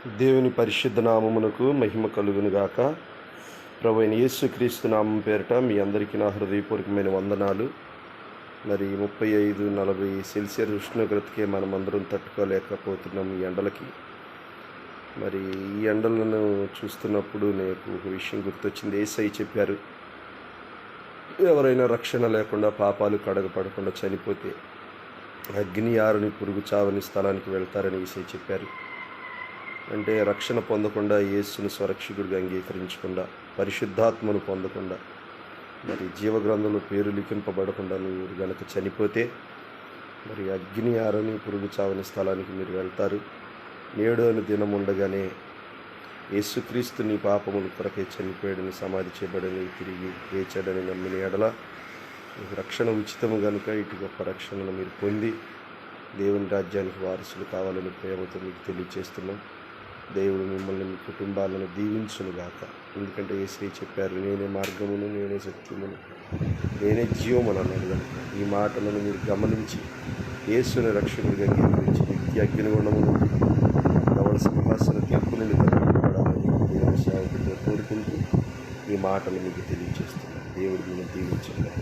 దేవుని పరిశుద్ధ నామమునకు మహిమ కలుగును గాక. ప్రభువైన యేసుక్రీస్తు నామం పేరిట మీ అందరికీ నా హృదయపూర్వకమైన వందనాలు. మరి 35-40 సెల్సియస్ ఉష్ణోగ్రతకే మనమందరం తట్టుకోలేకపోతున్నాం ఈ ఎండలకి. మరి ఈ ఎండలను చూస్తున్నప్పుడు నాకు ఒక విషయం గుర్తొచ్చింది. యేసయ్య చెప్పారు, ఎవరైనా రక్షణ లేకుండా పాపాలు కడగపడకుండా చనిపోతే అగ్ని ఆరని పురుగు చావని స్థలానికి వెళ్తారని యేసయ్య చెప్పారు. అంటే రక్షణ పొందకుండా, యేసుని స్వరక్షకుడిగా అంగీకరించకుండా, పరిశుద్ధాత్మను పొందకుండా, మరి జీవగ్రంథంలో పేరు లిఖింపబడకుండా మీరు గనక చనిపోతే మరి అగ్ని ఆరని పురుగు చావని స్థలానికి మీరు వెళ్తారు. నేడు అని దినం ఉండగానే యేసుక్రీస్తు నీ పాపముల కొరకే చనిపోయాడని, సమాధి చేయబడని, తిరిగి లేచాడని నమ్మిన ఎడల మీకు రక్షణ ఉచితము కనుక ఇటు గొప్ప రక్షణను మీరు పొంది దేవుని రాజ్యానికి వారసులు కావాలని ప్రేమతో మీకు తెలియజేస్తున్నాం. దేవుడు మిమ్మల్ని, మీ కుటుంబాలను దీవించునుగాక. ఎందుకంటే యేసయ్య చెప్పారు, నేనే మార్గమును, నేనే సత్యమును, నేనే జీవమును అన్నాడు కనుక ఈ మాటలను మీరు గమనించి యేసుని రక్షకుడిగా అంగీకరించి నిత్య అగ్నిగుండము నుండి ధవళ సింహాసన తీర్పు నుండి తప్పించబడాలని దేవుని సేవకుడిగా కోరుకుంటూ ఈ మాటలు మీకు తెలియజేస్తున్నాను. దేవుడు మిమ్మల్ని దీవించుగాక.